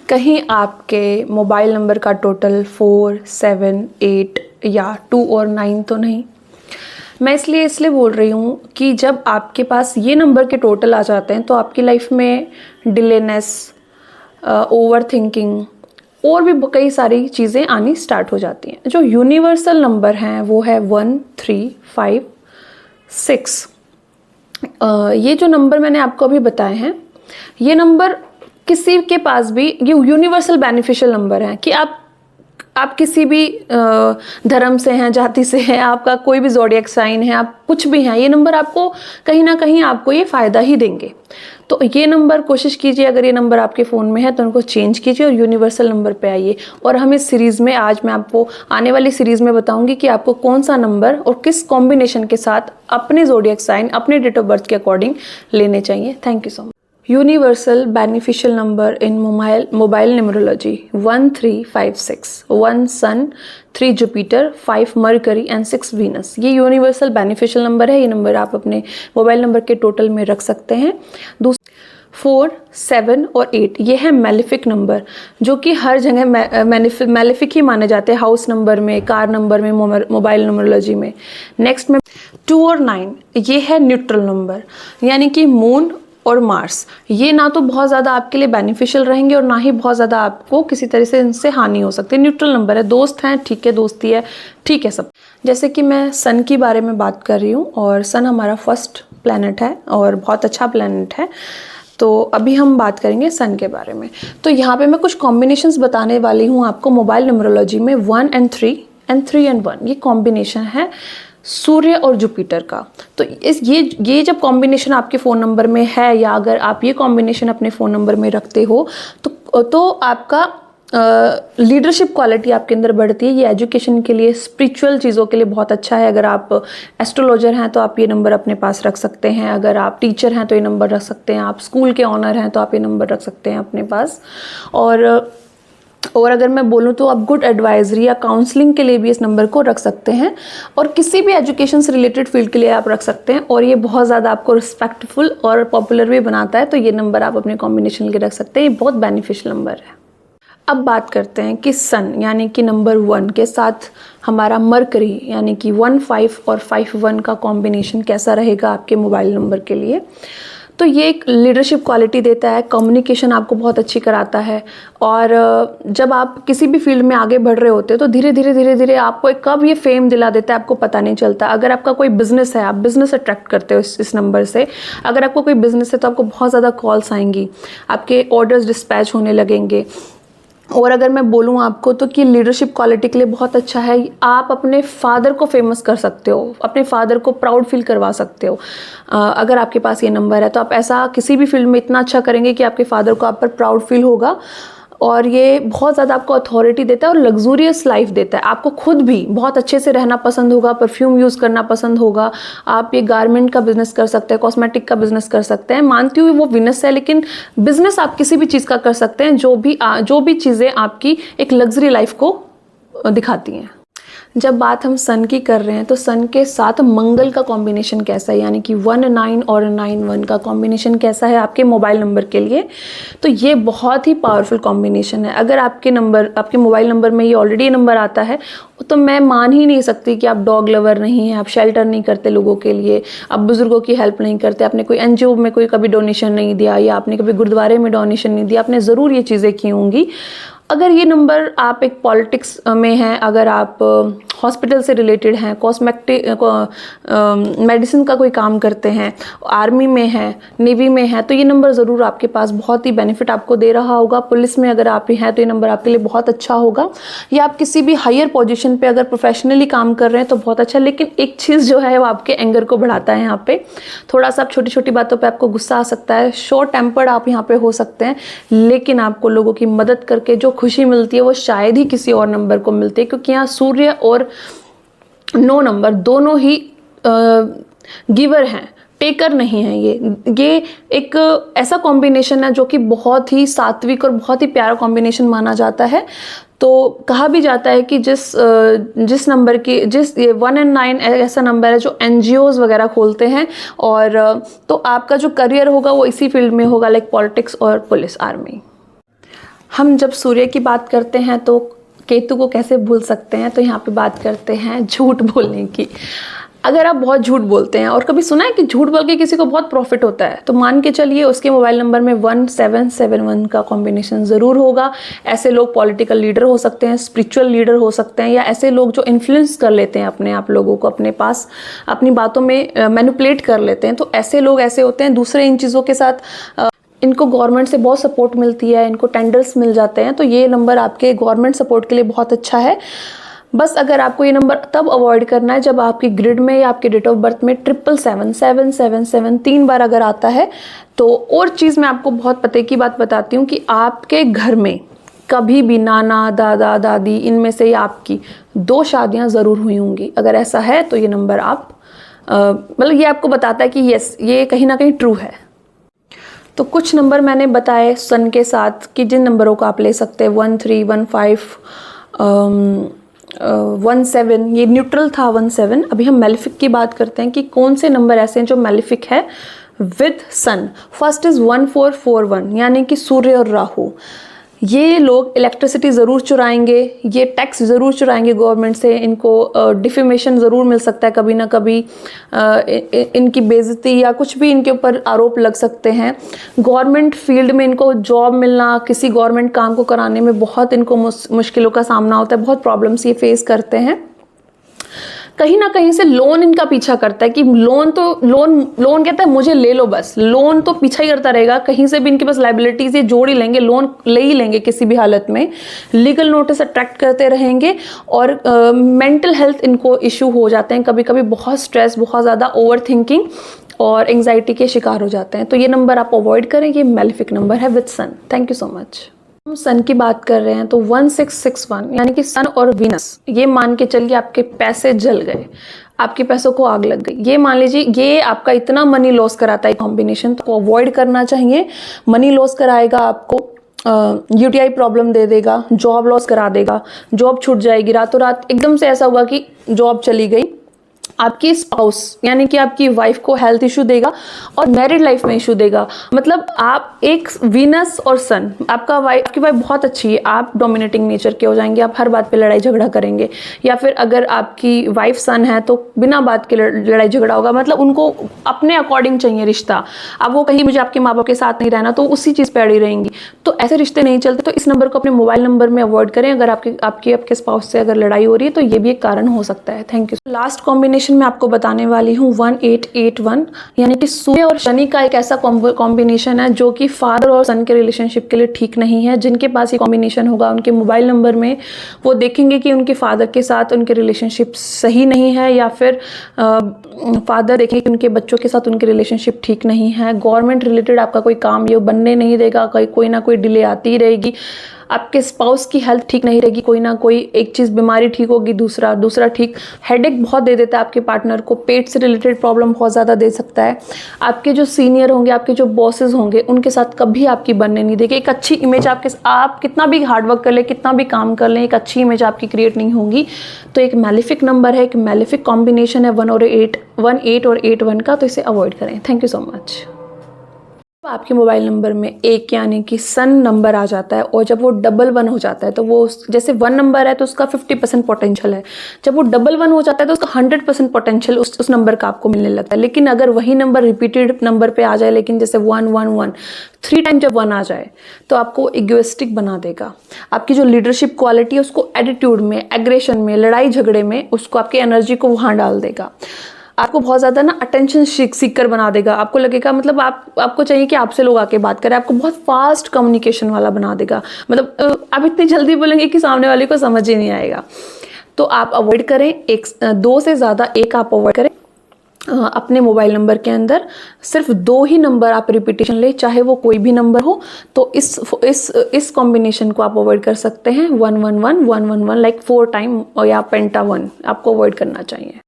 कहीं आपके mobile number का टोटल 4, 7, 8 या 2 और 9 तो नहीं। मैं इसलिए बोल रही हूँ कि जब आपके पास ये नंबर के टोटल आ जाते हैं तो आपकी लाइफ में डिलेनेस, ओवर थिंकिंग और भी कई सारी चीज़ें आनी स्टार्ट हो जाती हैं। जो यूनिवर्सल नंबर हैं वो है 1, 3, 5, 6। ये जो नंबर मैंने आपको अभी बताए हैं, ये नंबर किसी के पास भी, ये यूनिवर्सल बेनिफिशियल नंबर है कि आप किसी भी धर्म से हैं, जाति से हैं, आपका कोई भी ज़ोडिएक साइन है, आप कुछ भी हैं, ये नंबर आपको कहीं ना कहीं आपको ये फ़ायदा ही देंगे। तो ये नंबर कोशिश कीजिए, अगर ये नंबर आपके फ़ोन में है तो उनको चेंज कीजिए और यूनिवर्सल नंबर पे आइए। और हम इस सीरीज़ में, आज मैं आपको आने वाली सीरीज़ में बताऊंगी कि आपको कौन सा नंबर और किस कॉम्बिनेशन के साथ अपने ज़ोडिएक साइन, अपने डेट ऑफ बर्थ के अकॉर्डिंग लेने चाहिए। Thank you so much. Universal beneficial number in mobile numerology 1, 3, 5, 6। 1 sun, 3 Jupiter, 5 Mercury and 6 Venus. ये यूनिवर्सल बेनिफिशियल नंबर है। ये नंबर आप अपने मोबाइल नंबर के टोटल में रख सकते हैं। 4, 7 और 8 ये है मेलिफिक नंबर, जो कि हर जगह मेलिफिक ही माने जाते हैं, हाउस नंबर में, कार नंबर में, मोबाइल न्यूमरोलॉजी में। नेक्स्ट में 2 और 9 ये है न्यूट्रल नंबर, यानी कि मून और मार्स। ये ना तो बहुत ज़्यादा आपके लिए बेनिफिशियल रहेंगे और ना ही बहुत ज़्यादा आपको किसी तरह से इनसे हानि हो सकती है। न्यूट्रल नंबर है, दोस्त हैं ठीक है, दोस्ती है ठीक है सब। जैसे कि मैं सन की बारे में बात कर रही हूँ और सन हमारा फर्स्ट प्लैनेट है और बहुत अच्छा प्लैनेट है। तो अभी हम बात करेंगे सन के बारे में। तो यहाँ पे मैं कुछ कॉम्बिनेशंस बताने वाली हूँ आपको मोबाइल न्यूमरोलॉजी में। 1 and 3 and 3 and 1 ये कॉम्बिनेशन है सूर्य और जुपिटर का। तो ये जब कॉम्बिनेशन आपके फ़ोन नंबर में है, या अगर आप ये कॉम्बिनेशन अपने फ़ोन नंबर में रखते हो तो आपका लीडरशिप क्वालिटी आपके अंदर बढ़ती है। ये एजुकेशन के लिए, स्पिरिचुअल चीज़ों के लिए बहुत अच्छा है। अगर आप एस्ट्रोलॉजर हैं तो आप ये नंबर अपने पास रख सकते हैं। अगर आप टीचर हैं तो ये नंबर रख सकते हैं। आप स्कूल के ऑनर हैं तो आप ये नंबर रख सकते हैं अपने पास। और अगर मैं बोलूँ तो आप गुड एडवाइजरी या काउंसलिंग के लिए भी इस नंबर को रख सकते हैं, और किसी भी एजुकेशन से रिलेटेड फील्ड के लिए आप रख सकते हैं। और ये बहुत ज़्यादा आपको रिस्पेक्टफुल और पॉपुलर भी बनाता है, तो ये नंबर आप अपने कॉम्बिनेशन के रख सकते हैं। ये बहुत बेनिफिशियल नंबर है। अब बात करते हैं कि सन यानी कि नंबर 1 के साथ हमारा मरकरी यानी कि 1, 5 और 5, 1 का कॉम्बिनेशन कैसा रहेगा आपके मोबाइल नंबर के लिए। तो ये एक लीडरशिप क्वालिटी देता है, कम्युनिकेशन आपको बहुत अच्छी कराता है। और जब आप किसी भी फील्ड में आगे बढ़ रहे होते हो तो धीरे धीरे आपको कब ये फेम दिला देता है आपको पता नहीं चलता। अगर आपका कोई बिजनेस है, आप बिजनेस अट्रैक्ट करते हो इस नंबर से। अगर आपको कोई बिजनेस है तो आपको बहुत ज़्यादा कॉल्स आएंगी, आपके ऑर्डर्स डिस्पैच होने लगेंगे। और अगर मैं बोलूँ आपको तो कि लीडरशिप क्वालिटी के लिए बहुत अच्छा है। आप अपने फादर को फेमस कर सकते हो, अपने फादर को प्राउड फील करवा सकते हो। अगर आपके पास ये नंबर है तो आप ऐसा किसी भी फील्ड में इतना अच्छा करेंगे कि आपके फादर को आप पर प्राउड फील होगा। और ये बहुत ज़्यादा आपको अथॉरिटी देता है और लग्जूरियस लाइफ देता है। आपको खुद भी बहुत अच्छे से रहना पसंद होगा, परफ्यूम यूज़ करना पसंद होगा। आप ये गारमेंट का बिजनेस कर सकते हैं, कॉस्मेटिक का बिजनेस कर सकते हैं। मानती हूँ वो बिजनेस है, लेकिन बिजनेस आप किसी भी चीज़ का कर सकते हैं जो भी चीज़ें आपकी एक लग्जरी लाइफ को दिखाती हैं। जब बात हम सन की कर रहे हैं तो सन के साथ मंगल का कॉम्बिनेशन कैसा है, यानी कि 1, 9 और 9, 1 का कॉम्बिनेशन कैसा है आपके मोबाइल नंबर के लिए। तो ये बहुत ही पावरफुल कॉम्बिनेशन है। अगर आपके मोबाइल नंबर में ये ऑलरेडी नंबर आता है तो मैं मान ही नहीं सकती कि आप डॉग लवर नहीं हैं, आप शेल्टर नहीं करते लोगों के लिए, आप बुजुर्गों की हेल्प नहीं करते, आपने कोई एनजीओ में कोई कभी डोनेशन नहीं दिया, या आपने कभी गुरुद्वारे में डोनेशन नहीं दिया। आपने ज़रूर ये चीज़ें की होंगी। अगर ये नंबर आप एक पॉलिटिक्स में हैं, अगर आप हॉस्पिटल से रिलेटेड हैं, कॉस्मेटिक मेडिसिन का कोई काम करते हैं, आर्मी में हैं, नेवी में हैं, तो ये नंबर ज़रूर आपके पास बहुत ही बेनिफिट आपको दे रहा होगा। पुलिस में अगर आप हैं तो ये नंबर आपके लिए बहुत अच्छा होगा। या आप किसी भी हायर पोजीशन पे अगर प्रोफेशनली काम कर रहे हैं तो बहुत अच्छा। लेकिन एक चीज़ जो है वो आपके एंगर को बढ़ाता है। यहाँ पे थोड़ा सा आप छोटी छोटी बातों पर आपको गुस्सा आ सकता है, शॉर्ट टेम्पर्ड आप यहाँ पे हो सकते हैं, लेकिन आपको लोगों की मदद करके जो खुशी मिलती है वो शायद ही किसी और नंबर को मिलती है, क्योंकि यहाँ सूर्य और 9 नंबर दोनों ही गिवर हैं, टेकर नहीं है। ये एक ऐसा कॉम्बिनेशन है जो कि बहुत ही सात्विक और बहुत ही प्यारा कॉम्बिनेशन माना जाता है। तो कहा भी जाता है कि जिस नंबर की 1 and 9 ऐसा नंबर है जो एनजीओज वगैरह खोलते हैं, और तो आपका जो करियर होगा वो इसी फील्ड में होगा, लाइक पॉलिटिक्स और पुलिस, आर्मी। हम जब सूर्य की बात करते हैं तो केतु को कैसे भूल सकते हैं, तो यहाँ पे बात करते हैं झूठ बोलने की। अगर आप बहुत झूठ बोलते हैं और कभी सुना है कि झूठ बोल के किसी को बहुत प्रॉफिट होता है, तो मान के चलिए उसके मोबाइल नंबर में 1771 का कॉम्बिनेशन ज़रूर होगा। ऐसे लोग पॉलिटिकल लीडर हो सकते हैं, स्पिरिचुअल लीडर हो सकते हैं, या ऐसे लोग जो इन्फ्लुएंस कर लेते हैं अपने आप लोगों को अपने पास, अपनी बातों में मैनिपुलेट कर लेते हैं। तो ऐसे लोग ऐसे होते हैं। दूसरे इन चीज़ों के साथ इनको गवर्नमेंट से बहुत सपोर्ट मिलती है, इनको टेंडर्स मिल जाते हैं, तो ये नंबर आपके गवर्नमेंट सपोर्ट के लिए बहुत अच्छा है। बस अगर आपको ये नंबर तब अवॉइड करना है जब आपकी ग्रिड में या आपके डेट ऑफ बर्थ में 777 3 बार अगर आता है तो। और चीज़ मैं आपको बहुत पते की बात बताती हूँ कि आपके घर में कभी भी नाना दादा दादी इनमें से आपकी 2 शादियाँ ज़रूर हुई होंगी। अगर ऐसा है तो ये नंबर आप मतलब ये आपको बताता है कि यस, ये कहीं ना कहीं ट्रू है। तो कुछ नंबर मैंने बताए सन के साथ कि जिन नंबरों को आप ले सकते हैं 13, 15, 17, ये न्यूट्रल था 17। अभी हम मेलिफिक की बात करते हैं कि कौन से नंबर ऐसे हैं जो मेलिफिक है विद सन। फर्स्ट इज 1441 यानी कि सूर्य और राहु। ये लोग इलेक्ट्रिसिटी ज़रूर चुराएंगे, ये टैक्स ज़रूर चुराएंगे गवर्नमेंट से, इनको डिफेमेशन ज़रूर मिल सकता है कभी ना कभी, इनकी बेइज्जती या कुछ भी इनके ऊपर आरोप लग सकते हैं। गवर्नमेंट फील्ड में इनको जॉब मिलना, किसी गवर्नमेंट काम को कराने में बहुत इनको मुश्किलों का सामना होता है, बहुत प्रॉब्लम्स ये फेस करते हैं। कहीं ना कहीं से लोन इनका पीछा करता है कि लोन कहता है मुझे ले लो, बस लोन तो पीछा ही करता रहेगा। कहीं से भी इनके पास लाइबिलिटीज ये जोड़ ही लेंगे, लोन ले ही लेंगे किसी भी हालत में। लीगल नोटिस अट्रैक्ट करते रहेंगे और मेंटल हेल्थ इनको इशू हो जाते हैं कभी कभी, बहुत स्ट्रेस, बहुत ज़्यादा ओवर थिंकिंग और एंग्जाइटी के शिकार हो जाते हैं। तो ये नंबर आप अवॉइड करें, ये मेलिफिक नंबर है with sun. Thank you so much. हम सन की बात कर रहे हैं तो 1661 यानी कि सन और वीनस, ये मान के चलिए आपके पैसे जल गए, आपके पैसों को आग लग गई। ये मान लीजिए ये आपका इतना मनी लॉस कराता है कॉम्बिनेशन, तो अवॉइड करना चाहिए। मनी लॉस कराएगा आपको, यूटीआई प्रॉब्लम दे देगा, जॉब लॉस करा देगा, जॉब छूट जाएगी रातों रात। एकदम से ऐसा होगा कि जॉब चली गई। आपकी स्पाउस यानी कि आपकी वाइफ को हेल्थ इशू देगा और मैरिड लाइफ में इशू देगा। मतलब आप एक वीनस और सन, आपकी वाइफ बहुत अच्छी है, आप डोमिनेटिंग नेचर के हो जाएंगे, आप हर बात पे लड़ाई झगड़ा करेंगे। या फिर अगर आपकी वाइफ सन है तो बिना बात के लड़ाई झगड़ा होगा, मतलब उनको अपने अकॉर्डिंग चाहिए रिश्ता। अब वो कहीं मुझे आपके माँ बाप के साथ नहीं रहना, तो उसी चीज़ पे अड़ी रहेंगी। तो ऐसे रिश्ते नहीं चलते। तो इस नंबर को अपने मोबाइल नंबर में अवॉइड करें। अगर आपके स्पाउस से अगर लड़ाई हो रही है तो ये भी एक कारण हो सकता है। Thank you. लास्ट कॉम्बिनेशन मैं आपको बताने वाली हूँ 1881 यानी कि सूर्य और शनि का एक ऐसा कॉम्बिनेशन है जो कि फादर और सन के रिलेशनशिप के लिए ठीक नहीं है। जिनके पास ये कॉम्बिनेशन होगा उनके मोबाइल नंबर में वो देखेंगे कि उनके फादर के साथ उनके रिलेशनशिप सही नहीं है, या फिर फादर देखेंगे कि उनके बच्चों के साथ उनके रिलेशनशिप ठीक नहीं है। गवर्नमेंट रिलेटेड आपका कोई काम ये बनने नहीं देगा, कोई ना कोई डिले आती रहेगी। आपके स्पाउस की हेल्थ ठीक नहीं रहेगी, कोई ना कोई एक चीज़ बीमारी ठीक होगी, दूसरा ठीक। हेडेक बहुत दे देता है आपके पार्टनर को, पेट से रिलेटेड प्रॉब्लम बहुत ज़्यादा दे सकता है। आपके जो सीनियर होंगे, आपके जो बॉसेस होंगे, उनके साथ कभी आपकी बनने नहीं देगी। एक अच्छी इमेज आप कितना भी हार्डवर्क कर लें, कितना भी काम कर लें, एक अच्छी इमेज आपकी क्रिएट नहीं होगी। तो एक मेलिफिक नंबर है, एक मेलिफिक कॉम्बिनेशन है 18 और 81 का, तो इसे अवॉइड करें। Thank you so much. आपके मोबाइल नंबर में एक यानी कि सन नंबर आ जाता है और जब वो 11 हो जाता है तो वो जैसे 1 नंबर है तो उसका 50% पोटेंशियल है, जब वो 11 हो जाता है तो उसका 100% पोटेंशियल उस नंबर का आपको मिलने लगता है। लेकिन अगर वही नंबर रिपीटेड नंबर पे आ जाए, लेकिन जैसे 111 3 टाइम जब 1 आ जाए तो आपको इगोइस्टिक बना देगा। आपकी जो लीडरशिप क्वालिटी है उसको एटीट्यूड में, एग्रेशन में, लड़ाई झगड़े में, उसको आपकी एनर्जी को वहाँ डाल देगा। आपको बहुत ज़्यादा ना अटेंशन सीकर बना देगा। आपको लगेगा मतलब आपको चाहिए कि आपसे लोग आके बात करें। आपको बहुत फास्ट कम्युनिकेशन वाला बना देगा। मतलब आप इतनी जल्दी बोलेंगे कि सामने वाले को समझ ही नहीं आएगा। तो आप अवॉइड करें, 2 से ज़्यादा एक आप अवॉइड करें। अपने मोबाइल नंबर के अंदर सिर्फ 2 ही नंबर आप रिपीटेशन ले, चाहे वो कोई भी नंबर हो। तो इस कॉम्बिनेशन को आप अवॉइड कर सकते हैं। 111 111 लाइक 4 टाइम, या पेंटा 1 आपको अवॉइड करना चाहिए।